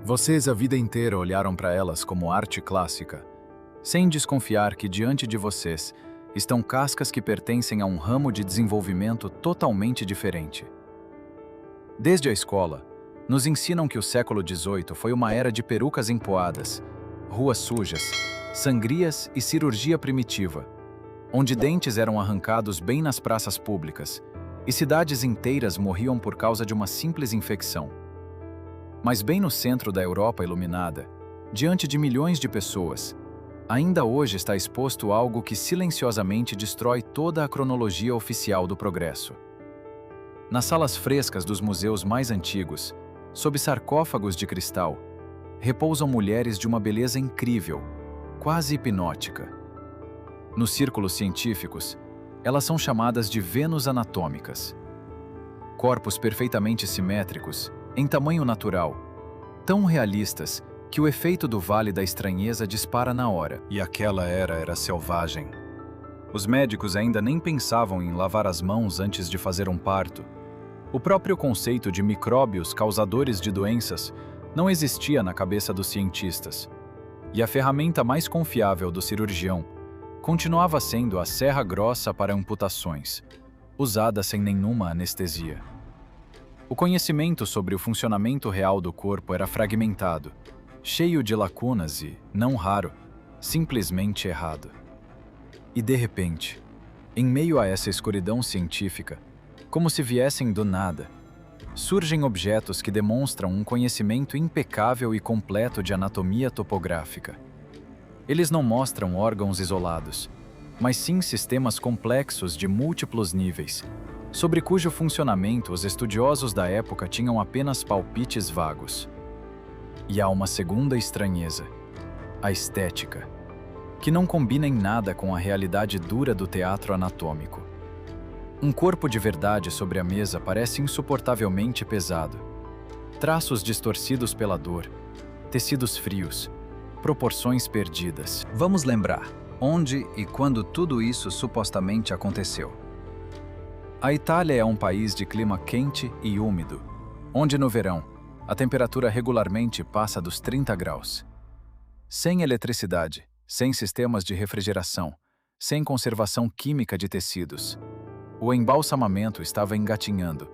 Vocês a vida inteira olharam para elas como arte clássica, sem desconfiar que diante de vocês estão cascas que pertencem a um ramo de desenvolvimento totalmente diferente. Desde a escola, nos ensinam que o século XVIII foi uma era de perucas empoadas, ruas sujas, sangrias e cirurgia primitiva, onde dentes eram arrancados bem nas praças públicas e cidades inteiras morriam por causa de uma simples infecção. Mas bem no centro da Europa iluminada, diante de milhões de pessoas, ainda hoje está exposto algo que silenciosamente destrói toda a cronologia oficial do progresso. Nas salas frescas dos museus mais antigos, sob sarcófagos de cristal, repousam mulheres de uma beleza incrível, quase hipnótica. Nos círculos científicos, elas são chamadas de Vênus anatômicas. Corpos perfeitamente simétricos, em tamanho natural, tão realistas que o efeito do Vale da Estranheza dispara na hora. E aquela era selvagem. Os médicos ainda nem pensavam em lavar as mãos antes de fazer um parto. O próprio conceito de micróbios causadores de doenças não existia na cabeça dos cientistas. E a ferramenta mais confiável do cirurgião continuava sendo a serra grossa para amputações, usada sem nenhuma anestesia. O conhecimento sobre o funcionamento real do corpo era fragmentado, cheio de lacunas e, não raro, simplesmente errado. E de repente, em meio a essa escuridão científica, como se viessem do nada, surgem objetos que demonstram um conhecimento impecável e completo de anatomia topográfica. Eles não mostram órgãos isolados, mas sim sistemas complexos de múltiplos níveis, sobre cujo funcionamento os estudiosos da época tinham apenas palpites vagos. E há uma segunda estranheza, a estética, que não combina em nada com a realidade dura do teatro anatômico. Um corpo de verdade sobre a mesa parece insuportavelmente pesado. Traços distorcidos pela dor, tecidos frios, proporções perdidas. Vamos lembrar onde e quando tudo isso supostamente aconteceu. A Itália é um país de clima quente e úmido, onde no verão a temperatura regularmente passa dos 30 graus. Sem eletricidade, sem sistemas de refrigeração, sem conservação química de tecidos. O embalsamamento estava engatinhando.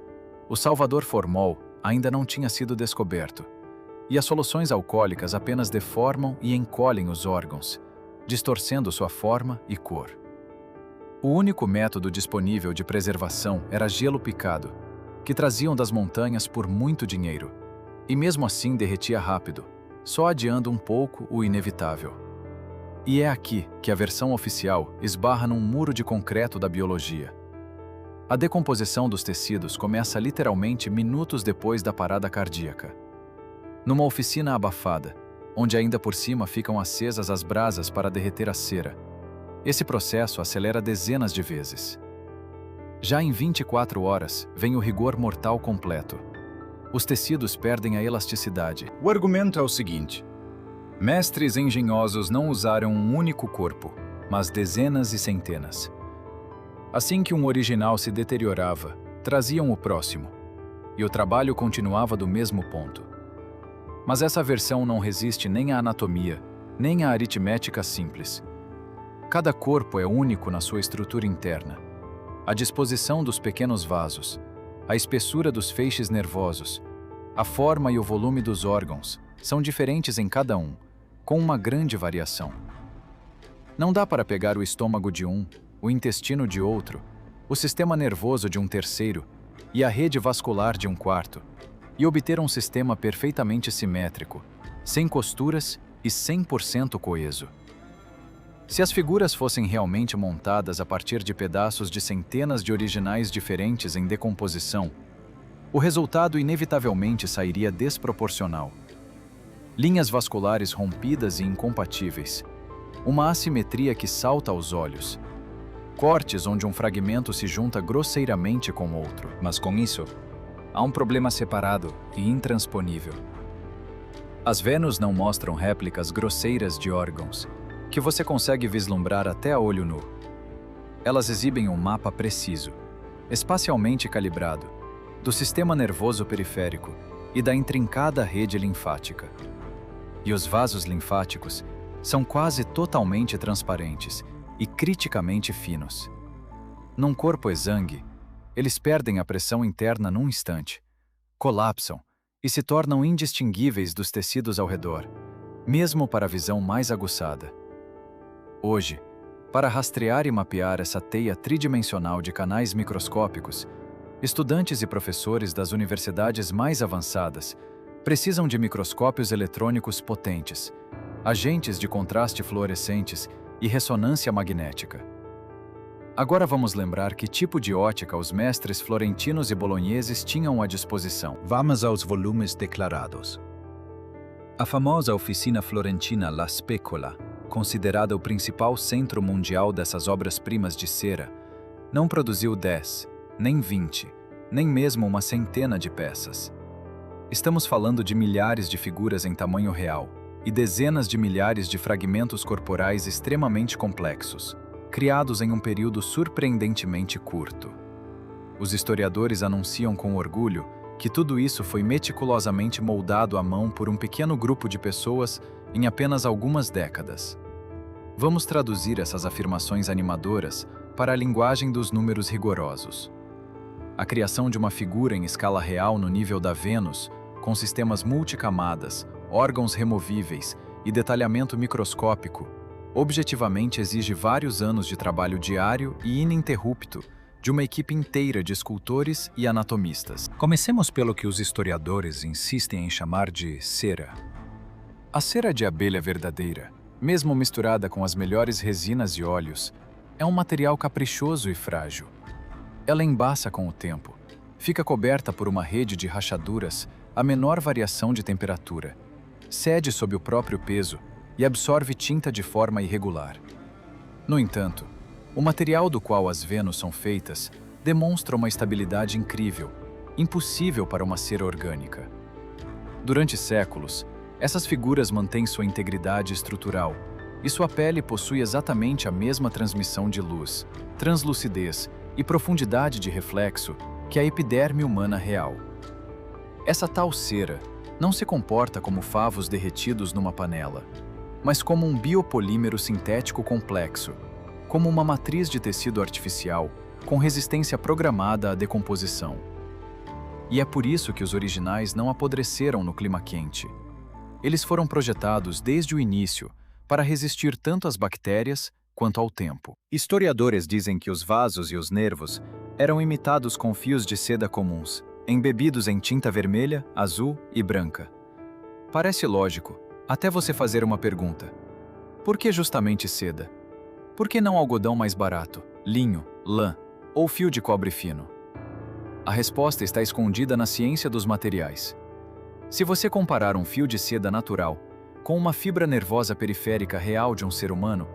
O Salvador Formol ainda não tinha sido descoberto. E as soluções alcoólicas apenas deformam e encolhem os órgãos, distorcendo sua forma e cor. O único método disponível de preservação era gelo picado, que traziam das montanhas por muito dinheiro, e mesmo assim derretia rápido, só adiando um pouco o inevitável. E é aqui que a versão oficial esbarra num muro de concreto da biologia. A decomposição dos tecidos começa literalmente minutos depois da parada cardíaca. Numa oficina abafada, onde ainda por cima ficam acesas as brasas para derreter a cera, esse processo acelera dezenas de vezes. Já em 24 horas, vem o rigor mortal completo. Os tecidos perdem a elasticidade. O argumento é o seguinte: mestres engenhosos não usaram um único corpo, mas dezenas e centenas. Assim que um original se deteriorava, traziam o próximo, e o trabalho continuava do mesmo ponto. Mas essa versão não resiste nem à anatomia, nem à aritmética simples. Cada corpo é único na sua estrutura interna. A disposição dos pequenos vasos, a espessura dos feixes nervosos, a forma e o volume dos órgãos são diferentes em cada um, com uma grande variação. Não dá para pegar o estômago de um, o intestino de outro, o sistema nervoso de um terceiro e a rede vascular de um quarto, e obter um sistema perfeitamente simétrico, sem costuras e 100% coeso. Se as figuras fossem realmente montadas a partir de pedaços de centenas de originais diferentes em decomposição, o resultado inevitavelmente sairia desproporcional. Linhas vasculares rompidas e incompatíveis, uma assimetria que salta aos olhos, cortes onde um fragmento se junta grosseiramente com outro. Mas com isso, há um problema separado e intransponível. As Vênus não mostram réplicas grosseiras de órgãos, que você consegue vislumbrar até a olho nu. Elas exibem um mapa preciso, espacialmente calibrado, do sistema nervoso periférico, e da intrincada rede linfática. E os vasos linfáticos são quase totalmente transparentes e criticamente finos. Num corpo exangue, eles perdem a pressão interna num instante, colapsam e se tornam indistinguíveis dos tecidos ao redor, mesmo para a visão mais aguçada. Hoje, para rastrear e mapear essa teia tridimensional de canais microscópicos, estudantes e professores das universidades mais avançadas precisam de microscópios eletrônicos potentes, agentes de contraste fluorescentes e ressonância magnética. Agora vamos lembrar que tipo de ótica os mestres florentinos e bolonheses tinham à disposição. Vamos aos volumes declarados. A famosa oficina florentina La Specola, considerada o principal centro mundial dessas obras-primas de cera, não produziu 10, nem 20, nem mesmo uma centena de peças. Estamos falando de milhares de figuras em tamanho real e dezenas de milhares de fragmentos corporais extremamente complexos, criados em um período surpreendentemente curto. Os historiadores anunciam com orgulho que tudo isso foi meticulosamente moldado à mão por um pequeno grupo de pessoas em apenas algumas décadas. Vamos traduzir essas afirmações animadoras para a linguagem dos números rigorosos. A criação de uma figura em escala real no nível da Vênus, com sistemas multicamadas, órgãos removíveis e detalhamento microscópico, objetivamente exige vários anos de trabalho diário e ininterrupto de uma equipe inteira de escultores e anatomistas. Comecemos pelo que os historiadores insistem em chamar de cera. A cera de abelha verdadeira, mesmo misturada com as melhores resinas e óleos, é um material caprichoso e frágil. Ela embaça com o tempo, fica coberta por uma rede de rachaduras a menor variação de temperatura, cede sob o próprio peso e absorve tinta de forma irregular. No entanto, o material do qual as Vênus são feitas demonstra uma estabilidade incrível, impossível para uma cera orgânica. Durante séculos, essas figuras mantêm sua integridade estrutural e sua pele possui exatamente a mesma transmissão de luz, translucidez e profundidade de reflexo que a epiderme humana real. Essa tal cera não se comporta como favos derretidos numa panela, mas como um biopolímero sintético complexo, como uma matriz de tecido artificial com resistência programada à decomposição. E é por isso que os originais não apodreceram no clima quente. Eles foram projetados desde o início para resistir tanto às bactérias quanto ao tempo. Historiadores dizem que os vasos e os nervos eram imitados com fios de seda comuns, embebidos em tinta vermelha, azul e branca. Parece lógico, até você fazer uma pergunta. Por que justamente seda? Por que não algodão mais barato, linho, lã ou fio de cobre fino? A resposta está escondida na ciência dos materiais. Se você comparar um fio de seda natural com uma fibra nervosa periférica real de um ser humano,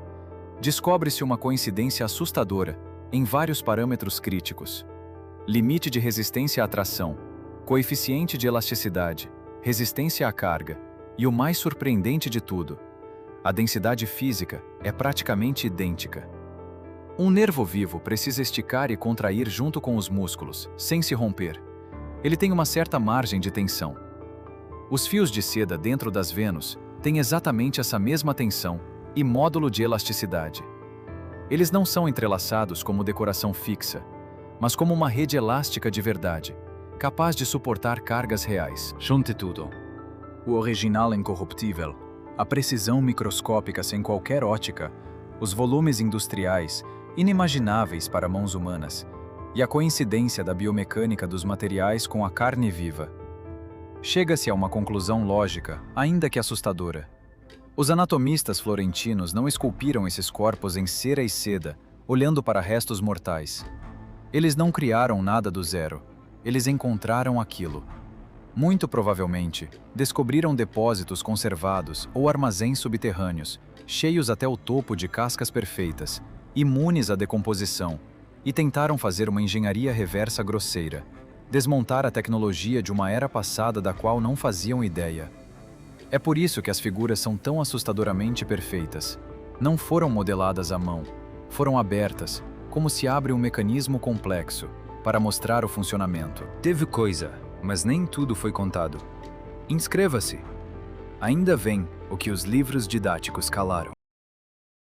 descobre-se uma coincidência assustadora em vários parâmetros críticos: limite de resistência à tração, coeficiente de elasticidade, resistência à carga e o mais surpreendente de tudo, a densidade física é praticamente idêntica. Um nervo vivo precisa esticar e contrair junto com os músculos, sem se romper. Ele tem uma certa margem de tensão. Os fios de seda dentro das Vênus têm exatamente essa mesma tensão e módulo de elasticidade. Eles não são entrelaçados como decoração fixa, mas como uma rede elástica de verdade, capaz de suportar cargas reais. Junte tudo. O original incorruptível, a precisão microscópica sem qualquer ótica, os volumes industriais, inimagináveis para mãos humanas, e a coincidência da biomecânica dos materiais com a carne viva. Chega-se a uma conclusão lógica, ainda que assustadora. Os anatomistas florentinos não esculpiram esses corpos em cera e seda, olhando para restos mortais. Eles não criaram nada do zero, eles encontraram aquilo. Muito provavelmente, descobriram depósitos conservados ou armazéns subterrâneos, cheios até o topo de cascas perfeitas, imunes à decomposição, e tentaram fazer uma engenharia reversa grosseira, desmontar a tecnologia de uma era passada da qual não faziam ideia. É por isso que as figuras são tão assustadoramente perfeitas. Não foram modeladas à mão, foram abertas, como se abre um mecanismo complexo, para mostrar o funcionamento. Teve coisa, Mas nem tudo foi contado. Inscreva-se! Ainda vem o que os livros didáticos calaram.